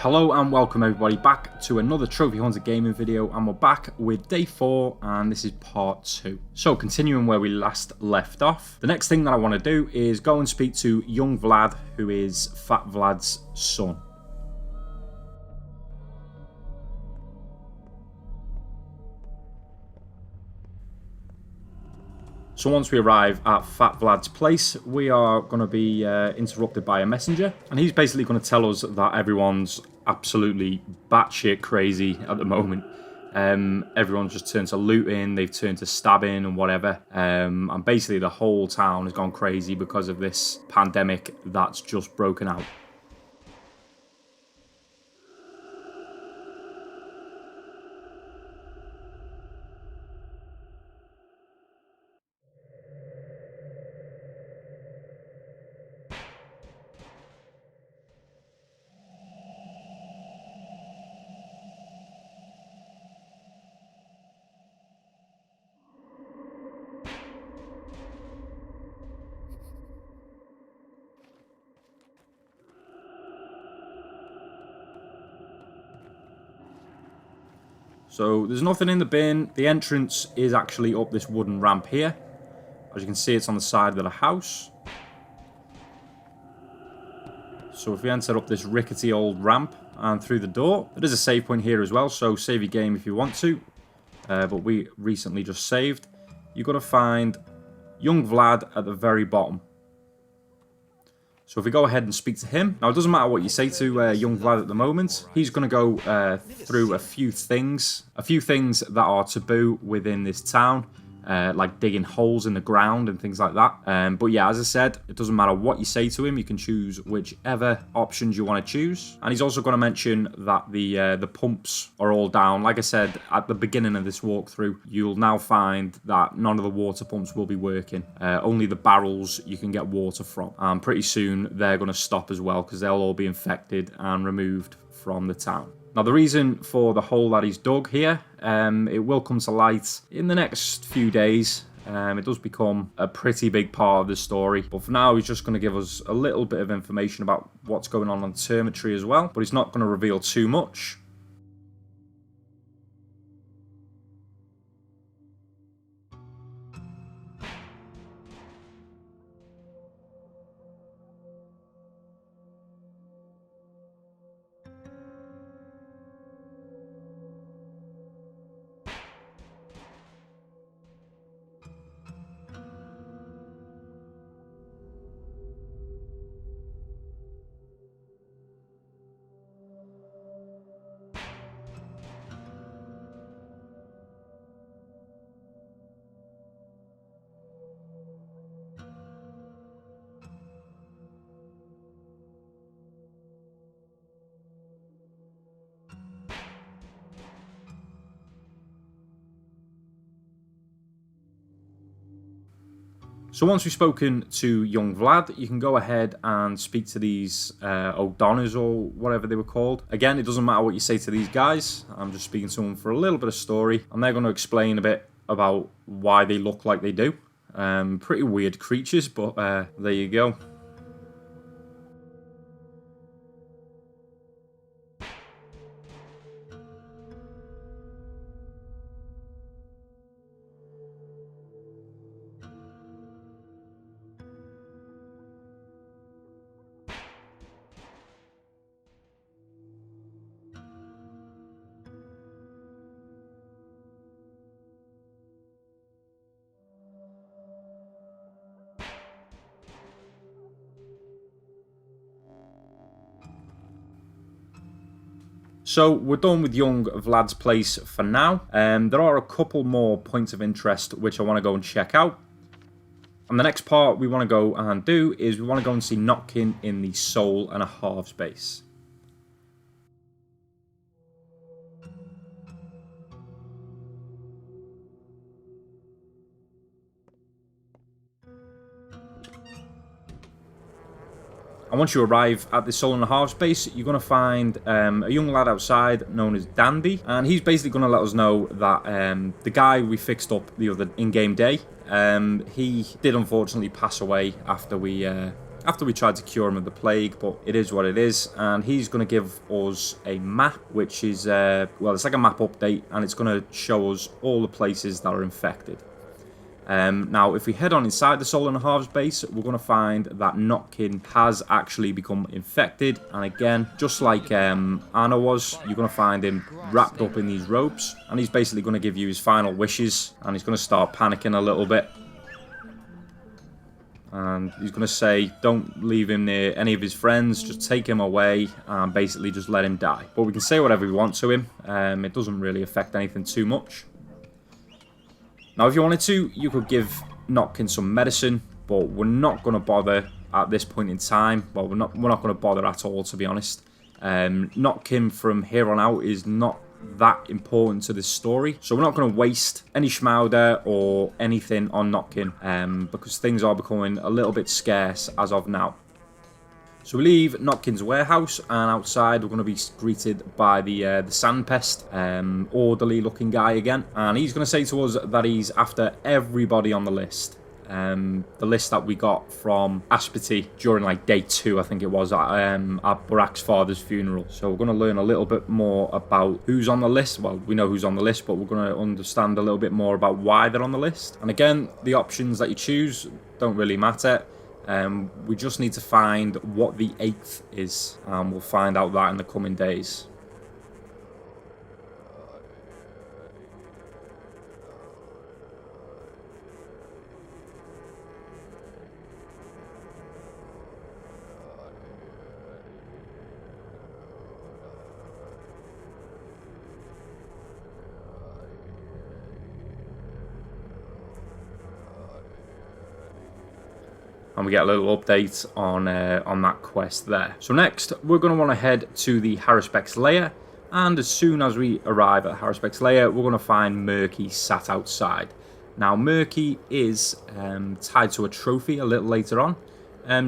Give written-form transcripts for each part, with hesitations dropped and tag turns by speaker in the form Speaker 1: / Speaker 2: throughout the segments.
Speaker 1: Hello and welcome everybody back to another Trophy Hunter gaming video, and we're back with day 4 and this is part 2. So continuing where we last left off, the next thing that I want to do is go and speak to Youngvlad, who is Fatvlad's son. So once we arrive at Fatvlad's place, we are going to be interrupted by a messenger, and he's basically going to tell us that everyone's absolutely batshit crazy at the moment. Everyone's just turned to looting, they've turned to stabbing and whatever, and basically the whole town has gone crazy because of this pandemic that's just broken out. So there's nothing in the bin. The entrance is actually up this wooden ramp here. As you can see, it's on the side of the house. So if we enter up this rickety old ramp and through the door, there is a save point here as well, so save your game if you want to. But we recently just saved. You've got to find Youngvlad at the very bottom. So if we go ahead and speak to him. Now, it doesn't matter what you say to Youngvlad at the moment. He's going to go through a few things that are taboo within this town, like digging holes in the ground and things like that. But yeah, as I said, it doesn't matter what you say to him. You can choose whichever options you want to choose. And he's also going to mention that the pumps are all down. Like I said at the beginning of this walkthrough, you'll now find that none of the water pumps will be working. Only the barrels you can get water from. And pretty soon they're going to stop as well, because they'll all be infected and removed from the town. Now, the reason for the hole that he's dug here, it will come to light in the next few days. It does become a pretty big part of the story. But for now, he's just going to give us a little bit of information about what's going on Termitry as well. But he's not going to reveal too much. So once we've spoken to Youngvlad, you can go ahead and speak to these O'Donners or whatever they were called. Again, it doesn't matter what you say to these guys. I'm just speaking to them for a little bit of story, and they're going to explain a bit about why they look like they do. Pretty weird creatures, but there you go. So we're done with Youngvlad's place for now. There are a couple more points of interest which I want to go and check out. And the next part we want to go and do is we want to go and see Knockkin in the Soul and a Halves base. And once you arrive at the Soul and a Halves base, you're going to find a young lad outside known as Danby. And he's basically going to let us know that the guy we fixed up the other in-game day, he did unfortunately pass away after we after we tried to cure him of the plague, but it is what it is. And he's going to give us a map, which is, well, it's like a map update, and it's going to show us all the places that are infected. Now, if we head on inside the Soul and a Halves base, we're going to find that Knockkin has actually become infected. And again, just like Anna was, you're going to find him wrapped up in these ropes. And he's basically going to give you his final wishes. And he's going to start panicking a little bit. And he's going to say, don't leave him near any of his friends, just take him away and basically just let him die. But we can say whatever we want to him. It doesn't really affect anything too much. Now, if you wanted to, you could give Knockkin some medicine, but we're not going to bother at this point in time. Well, we're not going to bother at all, to be honest. Knockkin from here on out is not that important to this story, so we're not going to waste any Schmauder or anything on Knockkin, because things are becoming a little bit scarce as of now. So we leave Knockkin's warehouse, and outside we're going to be greeted by the Sand Pest, orderly looking guy again, and he's going to say to us that he's after everybody on the list. The list that we got from Aspity during like day 2, I think it was, at Barak's father's funeral. So we're going to learn a little bit more about who's on the list. Well, we know who's on the list, but we're going to understand a little bit more about why they're on the list. And again, the options that you choose don't really matter. We just need to find what the 8th is, and we'll find out that in the coming days. And we get a little update on that quest there. So next, we're going to want to head to the Haruspex lair. And as soon as we arrive at Haruspex lair, we're going to find Murky sat outside. Now, Murky is tied to a trophy a little later on.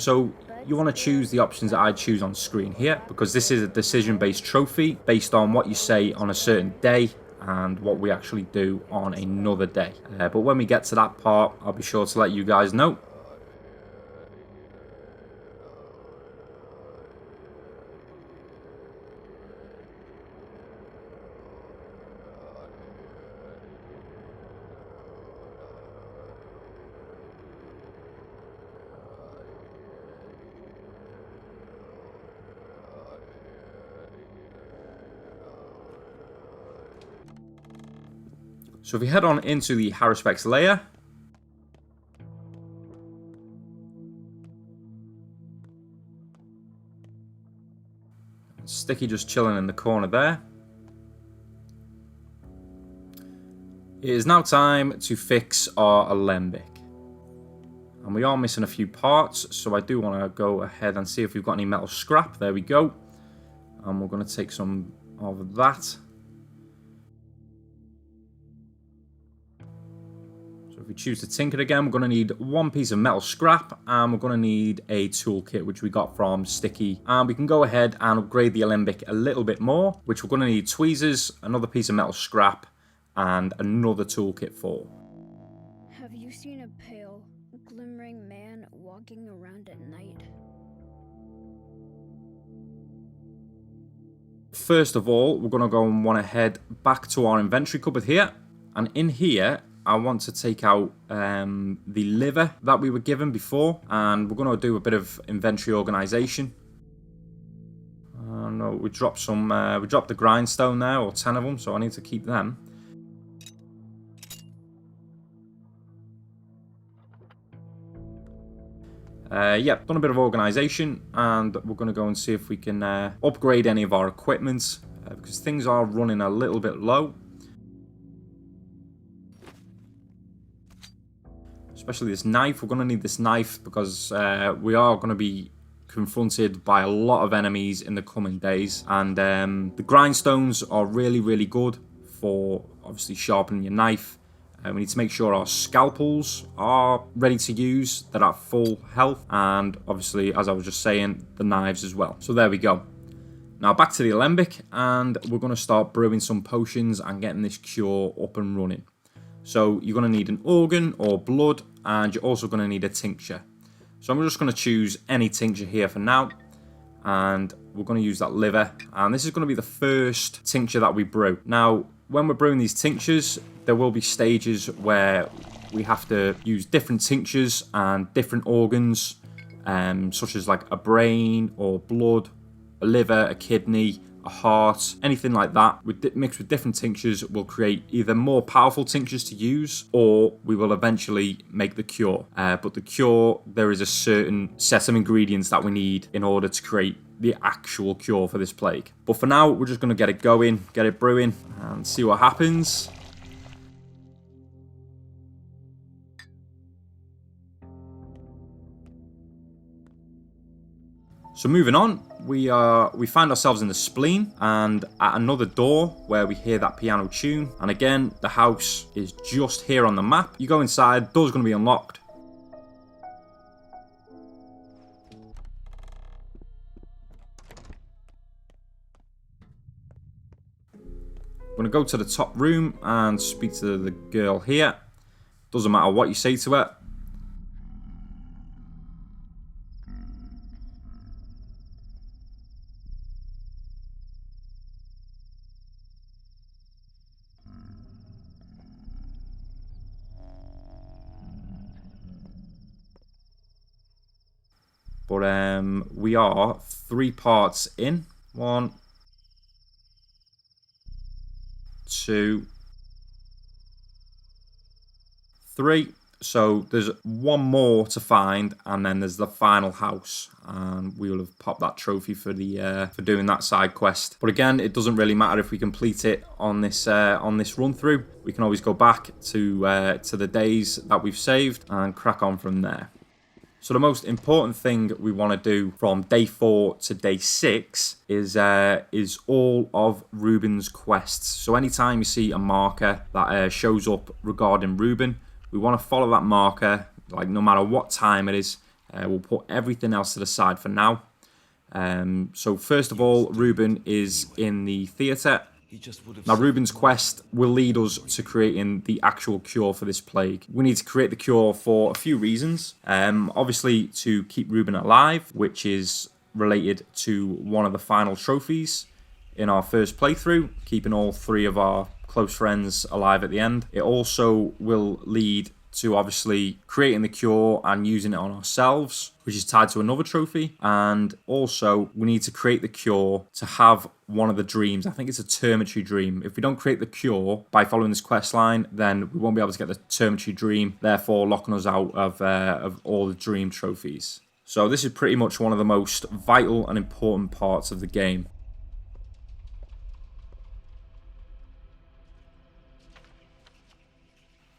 Speaker 1: So you want to choose the options that I choose on screen here, because this is a decision-based trophy based on what you say on a certain day and what we actually do on another day. But when we get to that part, I'll be sure to let you guys know. So if we head on into the Haruspex lair, Sticky just chilling in the corner there. It is now time to fix our Alembic. And we are missing a few parts, so I do want to go ahead and see if we've got any metal scrap. There we go. And we're going to take some of that. If we choose to tinker again, we're going to need 1 piece of metal scrap, and we're going to need a toolkit which we got from Sticky, and we can go ahead and upgrade the Alembic a little bit more, which we're going to need tweezers, another piece of metal scrap, and another toolkit for.
Speaker 2: Have you seen a pale, glimmering man walking around at night?
Speaker 1: First of all, we're going to go and want to head back to our inventory cupboard here, and in here I want to take out the liver that we were given before, and we're going to do a bit of inventory organization. No, we dropped some. We dropped the grindstone there, or 10 of them, so I need to keep them. Yep, done a bit of organization, and we're going to go and see if we can upgrade any of our equipment, because things are running a little bit low. Especially this knife. We're going to need this knife because we are going to be confronted by a lot of enemies in the coming days. And the grindstones are really, really good for obviously sharpening your knife. We need to make sure our scalpels are ready to use, that are at full health. And obviously, as I was just saying, the knives as well. So there we go. Now back to the Alembic, and we're going to start brewing some potions and getting this cure up and running. So you're going to need an organ or blood, and you're also going to need a tincture. So I'm just going to choose any tincture here for now. And we're going to use that liver. And this is going to be the first tincture that we brew. Now, when we're brewing these tinctures, there will be stages where we have to use different tinctures and different organs, such as like a brain or blood, a liver, a kidney, a heart, anything like that. Mixed with different tinctures, we'll create either more powerful tinctures to use, or we will eventually make the cure. But the cure, there is a certain set of ingredients that we need in order to create the actual cure for this plague. But for now, we're just going to get it going, get it brewing, and see what happens. So moving on, we find ourselves in the spleen and at another door where we hear that piano tune. And again, the house is just here on the map. You go inside, door's going to be unlocked. I'm going to go to the top room and speak to the girl here. Doesn't matter what you say to her. But we are 3 parts in. 1, 2, 3. So there's one more to find, and then there's the final house, and we will have popped that trophy for the for doing that side quest. But again, it doesn't really matter if we complete it on this run through. We can always go back to the days that we've saved and crack on from there. So the most important thing we want to do from day 4 to day 6 is all of Rubens' quests. So anytime you see a marker that shows up regarding Ruben, we want to follow that marker, like no matter what time it is. We'll put everything else to the side for now. So first of all, Ruben is in the theatre. Now, Rubens' quest will lead us to creating the actual cure for this plague. We need to create the cure for a few reasons. Obviously, to keep Ruben alive, which is related to one of the final trophies in our first playthrough, keeping all 3 of our close friends alive at the end. It also will lead to obviously creating the cure and using it on ourselves, which is tied to another trophy. And also we need to create the cure to have one of the dreams. I think it's a termitory dream. If we don't create the cure by following this quest line, then we won't be able to get the termitory dream, therefore locking us out of all the dream trophies. So this is pretty much one of the most vital and important parts of the game.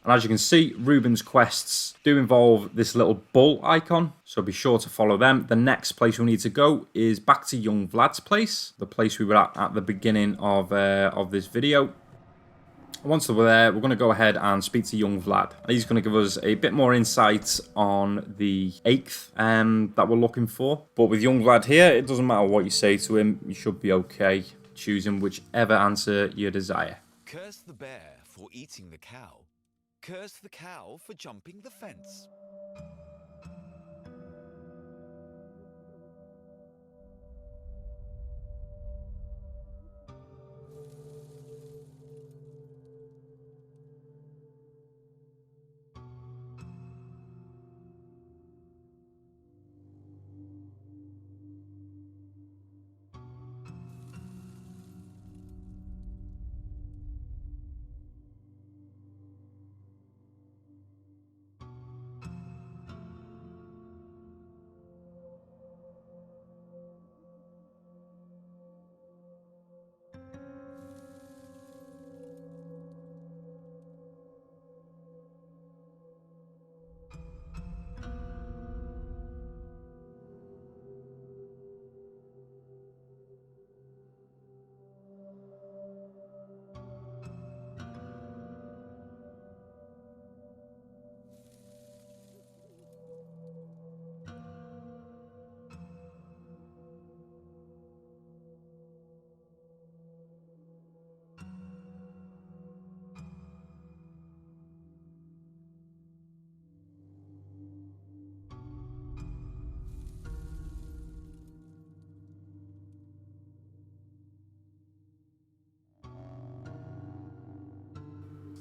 Speaker 1: And as you can see, Rubens' quests do involve this little bull icon, so be sure to follow them. The next place we need to go is back to Youngvlad's place, the place we were at the beginning of this video. Once we're there, we're going to go ahead and speak to Youngvlad. He's going to give us a bit more insight on the 8th that we're looking for. But with Youngvlad here, it doesn't matter what you say to him, you should be okay choosing whichever answer you desire.
Speaker 3: Curse the bear for eating the cow. Curse the cow for jumping the fence.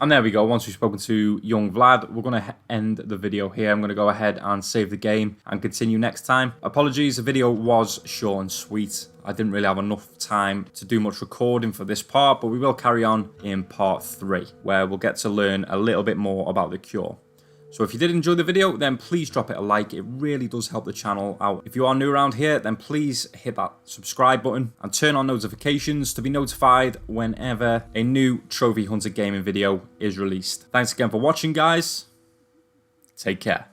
Speaker 1: And there we go. Once we've spoken to young Vlad, we're going to end the video here. I'm going to go ahead and save the game and continue next time. Apologies, the video was short and sweet. I didn't really have enough time to do much recording for this part, but we will carry on in part 3, where we'll get to learn a little bit more about the cure. So if you did enjoy the video, then please drop it a like. It really does help the channel out. If you are new around here, then please hit that subscribe button and turn on notifications to be notified whenever a new Trophy Hunter gaming video is released. Thanks again for watching, guys. Take care.